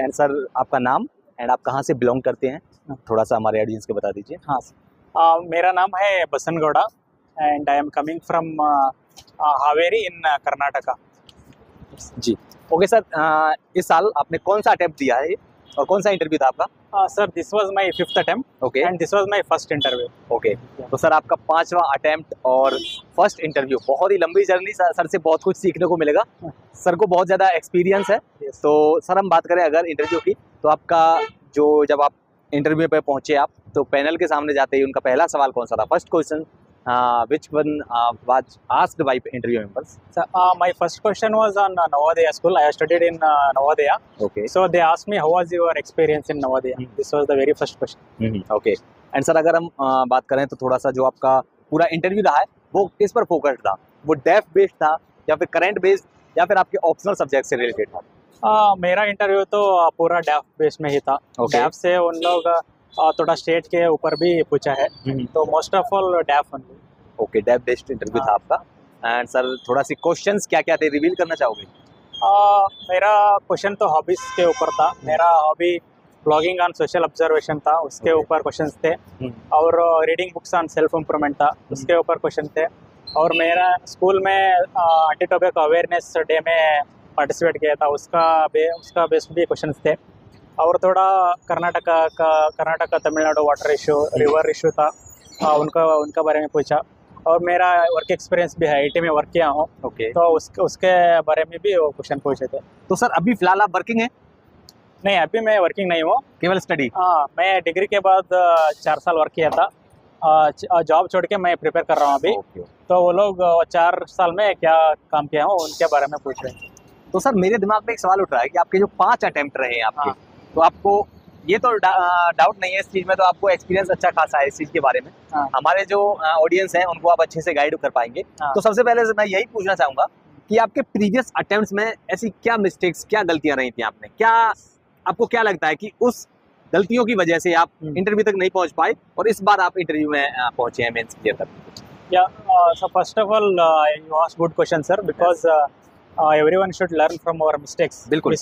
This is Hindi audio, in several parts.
एंड सर आपका नाम एंड आप कहाँ से बिलोंग करते हैं, थोड़ा सा हमारे ऑडियंस को बता दीजिए। हाँ मेरा नाम है Basan Gowda and I am coming from Haveri in Karnataka. जी ओके सर, इस साल आपने कौन सा अटेम्प्ट दिया है और कौन सा इंटरव्यू था आपका? Sir this was my fifth attempt okay and this was my first interview. Okay, तो सर आपका 5वां अटेम्प्ट और फर्स्ट इंटरव्यू, बहुत ही लंबी जर्नी, सर से बहुत कुछ सीखने को मिलेगा। सर को बहुत ज़्यादा एक्सपीरियंस है। Yes. तो सर हम बात करें अगर इंटरव्यू की, तो आपका जो जब आप इंटरव्यू पे पहुंचे आप, तो पैनल के सामने जाते ही उनका पहला सवाल कौन सा था? First question which one was asked by interview members? My first question was on Navodaya school. I studied in Navodaya. Okay So they asked me how was your experience in Navodaya. This was the very first question. Okay and sir अगर हम बात करें तो थोड़ा सा जो आपका पूरा इंटरव्यू रहा है वो किस पर फोकस्ड था? वो डेफ बेस्ड था या फिर करंट बेस्ड या फिर आपके ऑप्शनल सब्जेक्ट से रिलेटेड था? मेरा इंटरव्यू तो पूरा डैफ बेस में ही था। Okay. डैफ से उन लोग थोड़ा स्टेट के ऊपर भी पूछा है, तो most of all DAF only. Okay, DAF based interview था आपका। एंड सर थोड़ा सी क्वेश्चंस क्या क्या थे रिवील करना चाहोगे? मेरा क्वेश्चन तो हॉबीज के ऊपर था। मेरा hobby blogging on social observation था, उसके Okay. ऊपर क्वेश्चंस थे। और reading books on self improvement था, उसके ऊपर क्वेश्चन थे। और मेरा स्कूल में एंटी टोबैको अवेयरनेस डे में पार्टिसिपेट किया था, उसका बेस्ड भी क्वेश्चंस थे। और थोड़ा Karnataka Tamil Nadu water issue, river issue था, उनका बारे में पूछा। और मेरा वर्क एक्सपीरियंस भी है, IT में वर्क किया हूँ, ओके तो उसके बारे में भी वो क्वेश्चन पूछे थे। तो सर अभी फिलहाल आप वर्किंग हैं? नहीं, अभी मैं वर्किंग नहीं हूँ। केवल स्टडी? मैं डिग्री के बाद 4 साल वर्क किया था। जॉब छोड़ के मैं प्रिपेयर कर रहा हूँ अभी। ओके। तो वो लोग 4 साल में क्या काम किया हूँ उनके बारे में पूछ रहे हैं। तो सर मेरे दिमाग में एक सवाल उठ रहा है कि आपके जो 5 अटेम्प्ट रहे हैं आपके, हाँ। तो आपको ये तो डाउट नहीं है इस चीज़ में, तो आपको एक्सपीरियंस अच्छा खासा है इस चीज़ के बारे में। हाँ। हमारे जो ऑडियंस हैं उनको आप अच्छे से गाइड कर पाएंगे। हाँ। तो सबसे पहले मैं यही पूछना चाहूँगा कि आपके प्रीवियस अटेम्प्ट्स में ऐसी क्या मिस्टेक्स, क्या गलतियाँ रही थी आपने? क्या आपको क्या लगता है कि उस गलतियों की वजह से आप इंटरव्यू तक नहीं पहुंच पाए और इस बार आप इंटरव्यू में पहुंचे हैं मेंस क्लियर तक? So first of all, you asked good question, sir, because everyone should learn from our mistakes. बिल्कुल।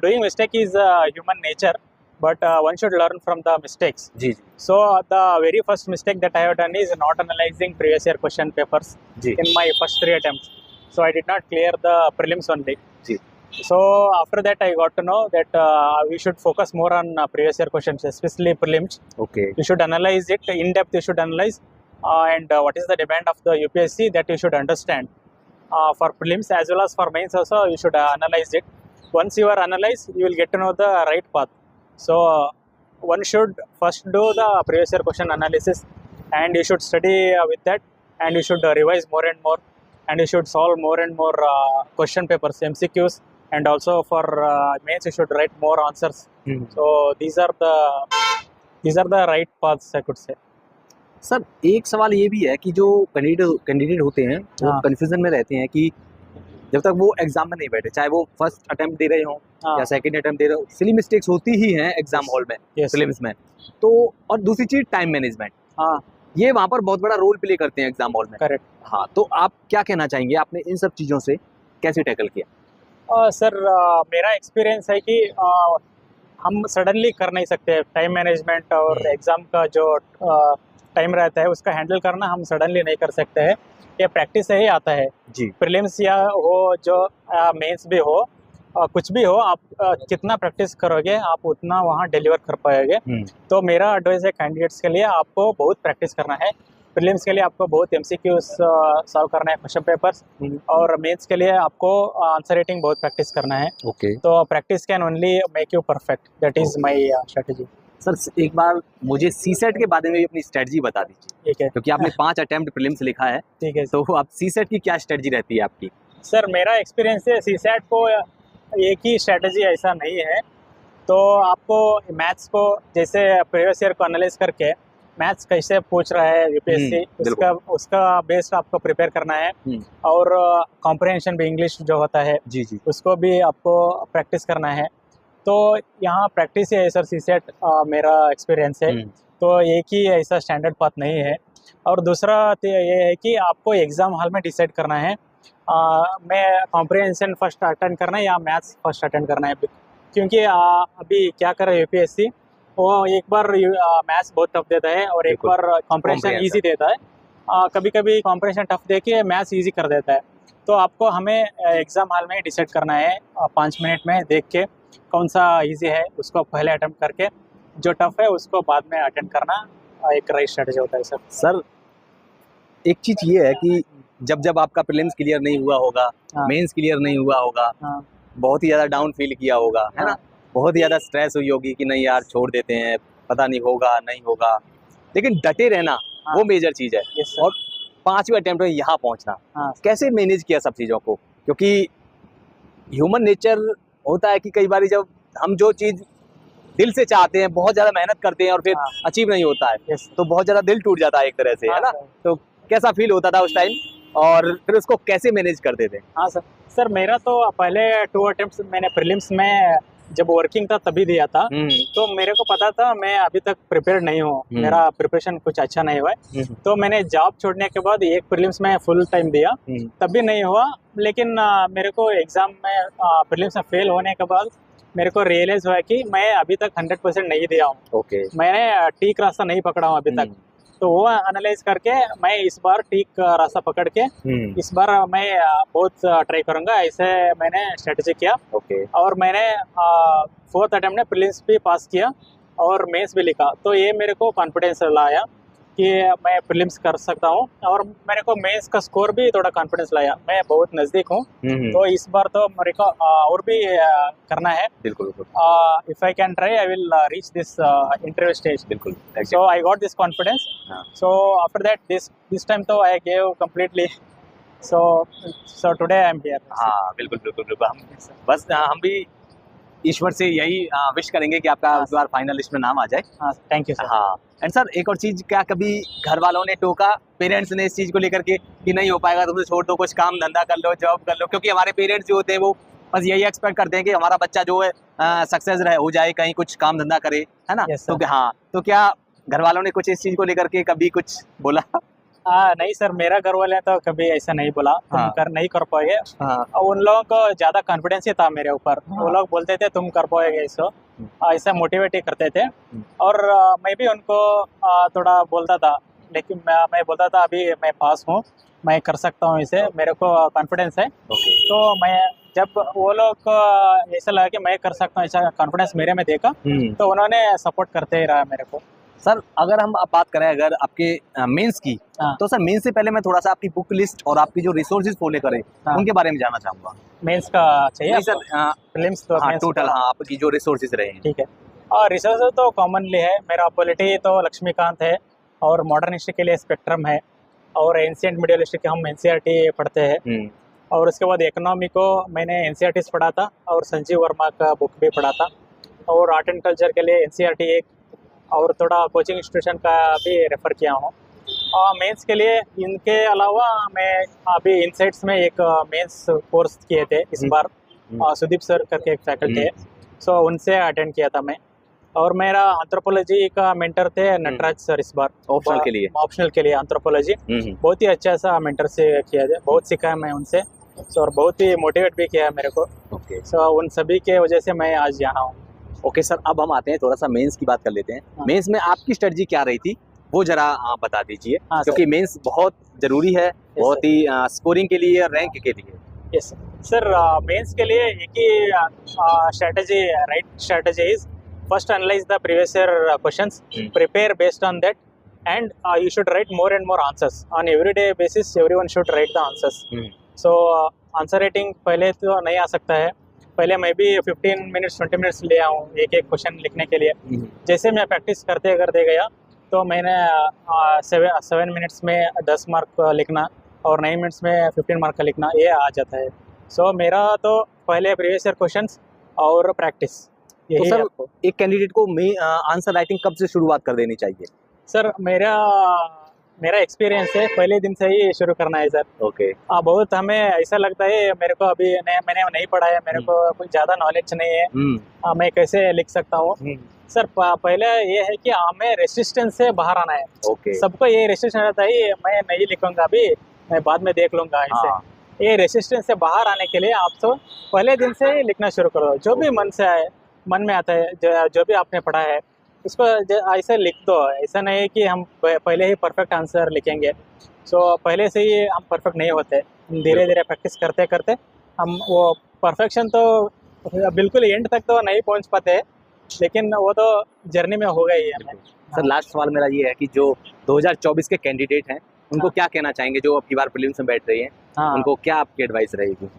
Doing mistake is human nature, but one should learn from the mistakes. जी जी So the very first mistake that I have done is not analyzing previous year question papers जी in my first 3 attempts. So I did not clear the prelims only. जी So after that I got to know that we should focus more on previous year questions, especially prelims. Okay You should analyze it in depth. You should analyze and what is the demand of the UPSC that you should understand. For prelims as well as for mains also you should analyze it. Once you are analyzed, you will get to know the right path. So one should first do the previous year question analysis, and you should study with that, and you should revise more and more, and you should solve more and more question papers, MCQs, and also for mains you should write more answers. So these are the right paths, I could say. Sir एक सवाल ये भी है कि जो कैंडिडेट होते हैं वो हाँ। कंफ्यूजन में रहते हैं कि जब तक वो एग्जाम में नहीं बैठे, चाहे वो फर्स्ट अटेम्प्ट दे रहे हो हाँ। या सेकंड अटेम्प्ट दे रहे हो, सिली मिस्टेक्स होती ही हैं एग्जाम हॉल में, Yes. प्रीलिम्स में। तो और दूसरी चीज टाइम मैनेजमेंट, हाँ, ये वहाँ पर बहुत बड़ा रोल प्ले करते हैं एग्जाम हॉल में। करेक्ट। हाँ, तो आप क्या कहना चाहेंगे, आपने इन सब चीज़ों से कैसे टैकल किया? सर मेरा एक्सपीरियंस है कि हम सडनली कर नहीं सकते। टाइम मैनेजमेंट और एग्ज़ाम का जो टाइम रहता है उसका हैंडल करना हम सडनली नहीं कर सकते हैं। ये प्रैक्टिस से ही आता है। जी प्रीलिम्स या हो जो मेंस भी हो, कुछ भी हो, आप कितना प्रैक्टिस करोगे आप उतना वहाँ डिलीवर कर पाओगे। तो मेरा एडवाइस है कैंडिडेट्स के लिए, आपको बहुत प्रैक्टिस करना है। प्रीलिम्स के लिए आपको बहुत MCQs सॉल्व करना है, क्वेश्चन पेपर्स, और मेंस के लिए आपको आंसर राइटिंग बहुत प्रैक्टिस करना है। ओके तो practice can only make you perfect, that is my strategy. Sir, एक बार मुझे सीसेट के बारे में भी अपनी स्ट्रेटजी बता दीजिए, ठीक है, क्योंकि आपने 5 अटेम्प्ट प्रीलिम्स लिखा है, ठीक है। तो आप सीसेट की क्या स्ट्रेटजी रहती है आपकी? सर मेरा एक्सपीरियंस है, सीसैट को एक ही स्ट्रेटजी ऐसा नहीं है। तो आपको मैथ्स को जैसे प्रीवियस ईयर को एनालाइज करके मैथ्स कैसे पूछ रहा है UPSC, उसका बेस्ड आपको प्रिपेयर करना है। और कॉम्प्रिहेंशन भी इंग्लिश जो होता है जी जी उसको भी आपको प्रैक्टिस करना है। तो यहाँ प्रैक्टिस ही है सर, सीसेट मेरा एक्सपीरियंस है। तो एक ही ऐसा स्टैंडर्ड पाथ नहीं है। और दूसरा तो ये है कि आपको एग्ज़ाम हॉल में डिसाइड करना है मैं कॉम्प्रिहेंशन फर्स्ट अटेंड करना है या मैथ्स फर्स्ट अटेंड करना है। क्योंकि अभी क्या कर रहा है यूपीएससी, वो एक बार मैथ्स बहुत टफ देता है और एक बिल्कुल। बार कॉम्प्रिहेंशन Comprehension। इजी देता है। कभी कभी कॉम्प्रिहेंशन टफ दे के मैथ्स इजी कर देता है। तो आपको हमें एग्ज़ाम हॉल में डिसाइड करना है 5 मिनट में देख के कौन सा इजी है उसको पहले अटेम्प्ट करके, जो टफ है उसको बाद में अटेंड करना एक राइट स्ट्रेटजी होता है सर। सर एक चीज ये है कि जब जब आपका प्रीलिम्स क्लियर नहीं हुआ होगा, हाँ। मेंस क्लियर नहीं हुआ होगा, हाँ बहुत ही ज्यादा डाउन फील किया होगा, है ना, हाँ। बहुत ही ज्यादा स्ट्रेस हुई होगी कि नहीं यार छोड़ देते हैं, पता नहीं होगा नहीं होगा, लेकिन डटे रहना हाँ। वो मेजर चीज है। Yes sir. और 5वें अटेम्प्ट में यहाँ पहुंचना, हाँ कैसे मैनेज किया सब चीजों को? क्योंकि ह्यूमन नेचर होता है कि कई बार जब हम जो चीज दिल से चाहते हैं, बहुत ज्यादा मेहनत करते हैं और फिर हाँ। अचीव नहीं होता है, यस तो बहुत ज्यादा दिल टूट जाता है एक तरह से, है ना? सर। तो कैसा फील होता था उस टाइम और फिर उसको कैसे मैनेज करते थे? हाँ सर। सर मेरा तो पहले 2 अटेम्प्ट्स मैंने प्रीलिम्स में जब वर्किंग था तभी दिया था, तो मेरे को पता था मैं अभी तक प्रिपेयर नहीं हूँ, मेरा प्रिपरेशन कुछ अच्छा नहीं हुआ है। तो मैंने जॉब छोड़ने के बाद एक प्रीलिम्स में फुल टाइम दिया, तब भी नहीं हुआ। लेकिन मेरे को एग्जाम में प्रीलिम्स में फेल होने के बाद मेरे को रियलाइज हुआ कि मैं अभी तक 100% नहीं दिया हूँ, ओके। मैंने ठीक रास्ता नहीं पकड़ा हूँ अभी तक। तो वो एनालाइज करके मैं इस बार ठीक रास्ता पकड़ के इस बार मैं बहुत ट्राई करूंगा, ऐसे मैंने स्ट्रेटजी किया। ओके। और मैंने 4th अटेम्प्ट में प्रीलिम्स भी पास किया और मेंस भी लिखा, तो ये मेरे को कॉन्फिडेंस लाया कि मैं प्रीलिम्स कर सकता हूँ। और मेरे को मेंस का स्कोर भी थोड़ा कॉन्फिडेंस लाया, मैं बहुत नज़दीक हूँ। तो इस बार तो मेरे को और भी करना है। बिल्कुल बिल्कुल। If I can try I will reach this interview stage. बिल्कुल। So I got this confidence. हाँ। So after that, this time though I gave completely. So today I'm here. हाँ बिल्कुल बिल्कुल बिल्कुल। हम बस हम भी ईश्वर से यही विश करेंगे कि आपका हाँ, इस बार फाइनल लिस्ट में नाम आ जाए। हाँ थैंक यू सर। हाँ। एंड सर एक और चीज, क्या कभी घर वालों ने टोका, पेरेंट्स ने इस चीज को लेकर के कि नहीं हो पाएगा तुमसे, छोड़ दो, कुछ काम धंधा कर लो, जॉब कर लो? क्योंकि हमारे पेरेंट्स जो होते हैं वो बस यही एक्सपेक्ट करते हैं कि हमारा बच्चा जो है सक्सेस रहे, हो जाए, कहीं कुछ काम धंधा करे, है ना? Yes, sir. तो हाँ, तो क्या घर वालों ने कुछ इस चीज को लेकर के कभी कुछ बोला? नहीं सर, मेरा घर वाले तो कभी ऐसा नहीं बोला तुम हाँ। नहीं कर पाओगे। हाँ। उन लोगों को ज्यादा कॉन्फिडेंस ही था मेरे ऊपर। हाँ। वो लोग बोलते थे तुम कर पाओगे, इसको ऐसा मोटिवेट ही करते थे। और मैं भी उनको थोड़ा बोलता था, लेकिन मैं बोलता था अभी मैं पास हूँ, मैं कर सकता हूँ इसे, मेरे को कॉन्फिडेंस है। ओके। तो मैं जब वो लोग को ऐसा लगा कि मैं कर सकता हूँ, ऐसा कॉन्फिडेंस मेरे में देखा, तो उन्होंने सपोर्ट करते ही रहा मेरे को। सर अगर हम अब बात करें अगर आपके मेंस की, हाँ। तो सर मेंस से पहले मैं थोड़ा सा आपकी बुक लिस्ट और आपकी जो रिसोर्सेज फॉलो करें हाँ। उनके बारे में जानना चाहूंगा। मेंस का चाहिए नहीं सर, प्रीलिम्स तो हाँ mains टोटल, का- हाँ आपकी जो रिसोर्सेज रहे हैं। ठीक है। और रिसोर्स तो कॉमनली है, मेरा पॉलिटी तो लक्ष्मीकांत है, और मॉडर्न हिस्ट्री के लिए स्पेक्ट्रम है, और एंशिएंट मिडियल हिस्ट्री के हम एनसीईआरटी पढ़ते हैं। और उसके बाद इकोनॉमी को मैंने एनसीईआरटीज पढ़ा था, और संजीव वर्मा का बुक भी पढ़ा था। और आर्ट एंड कल्चर के लिए एनसीईआरटी एक, और थोड़ा कोचिंग इंस्टीट्यूशन का भी रेफ़र किया हूँ। और मेंस के लिए इनके अलावा मैं अभी इनसाइट्स में एक मेंस कोर्स किए थे इस बार, सुदीप सर करके एक फैकल्टी है, सो उनसे अटेंड किया था मैं। और मेरा एंथ्रोपोलॉजी का मेंटर थे नटराज सर इस बार, ऑप्शनल के लिए। ऑप्शनल के लिए एंथ्रोपोलॉजी बहुत ही अच्छा सा मेंटर से किया था, बहुत सीखा है मैं उनसे। और बहुत ही मोटिवेट भी किया है मेरे को। ओके। सो उन सभी के वजह से मैं आज यहाँ हूँ। ओके सर, अब हम आते हैं थोड़ा सा मेंस की बात कर लेते हैं। हाँ। मेंस में आपकी स्ट्रेटजी क्या रही थी वो जरा बता दीजिए। हाँ, क्योंकि मेंस बहुत जरूरी है, बहुत ही स्कोरिंग के लिए, रैंक के लिए। यस सर, मेंस के लिए एक ही strategy, right strategy is first analyse the previous year questions, prepare based on that, and you should write more and more answers on everyday basis. Everyone should write the answers. So answer rating पहले तो नहीं आ सकता है, पहले मैं भी 15 मिनट्स 20 मिनट्स ले आऊँ एक एक क्वेश्चन लिखने के लिए। जैसे मैं प्रैक्टिस करते गया तो मैंने 7 मिनट्स में 10 मार्क लिखना और 9 मिनट्स में 15 मार्क का लिखना, ये आ जाता है। सो मेरा तो पहले प्रीवियस ईयर क्वेश्चंस और प्रैक्टिस। तो सर एक कैंडिडेट को आंसर राइटिंग कब से शुरुआत कर देनी चाहिए? सर मेरा एक्सपीरियंस है पहले दिन से ही शुरू करना है सर। ओके। बहुत हमें ऐसा लगता है मेरे को अभी मैंने नहीं पढ़ा है, मेरे को कुछ ज़्यादा नॉलेज नहीं है, मैं कैसे लिख सकता हूँ। सर पहले ये है कि हमें रेसिस्टेंस से बाहर आना है। ओके। सबको ये रेसिस्टेंस रहता है, मैं नहीं लिखूंगा अभी, मैं बाद में देख लूंगा ऐसे। ये रेसिस्टेंस से बाहर आने के लिए आप तो पहले दिन से ही लिखना शुरू करो, जो भी मन से आए मन में आता है, जो भी आपने पढ़ा है उसको ऐसे लिख दो। ऐसा नहीं है कि हम पहले ही परफेक्ट आंसर लिखेंगे, सो पहले से ही हम परफेक्ट नहीं होते। धीरे धीरे प्रैक्टिस करते करते हम वो परफेक्शन तो बिल्कुल एंड तक तो नहीं पहुंच पाते, लेकिन वो तो जर्नी में होगा ही हमें। सर लास्ट सवाल मेरा ये है कि जो 2024 के कैंडिडेट हैं उनको हाँ। क्या कहना चाहेंगे, जो अब की बार प्रीलिम्स में बैठ रही हैं, हाँ उनको क्या आपकी एडवाइस रहेगी?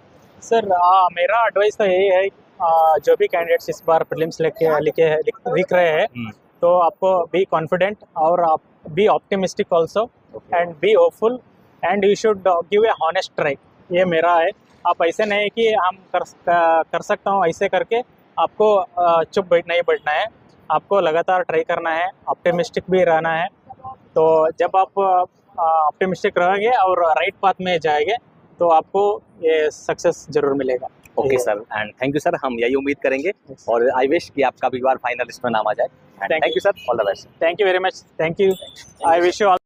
सर, मेरा एडवाइस तो यही है, जो भी कैंडिडेट्स इस बार प्रीलिम्स लिख रहे हैं, तो आपको बी कॉन्फिडेंट और आप be optimistic also and be hopeful and you should give a honest try. ये मेरा है। आप ऐसे नहीं कि हम कर सकता हूँ ऐसे करके आपको चुप नहीं बैठना है, आपको लगातार ट्राई करना है, ऑप्टिमिस्टिक भी रहना है। तो जब आप ऑप्टिमिस्टिक रहेंगे और राइट पाथ में जाएंगे तो आपको ये सक्सेस जरूर मिलेगा। Okay sir, and thank you sir, हम यही उम्मीद करेंगे और आई विश कि आपका भी बार फाइनल लिस्ट में नाम आ जाए। Thank you sir, all the best. Thank you very much. Thank you. I wish you all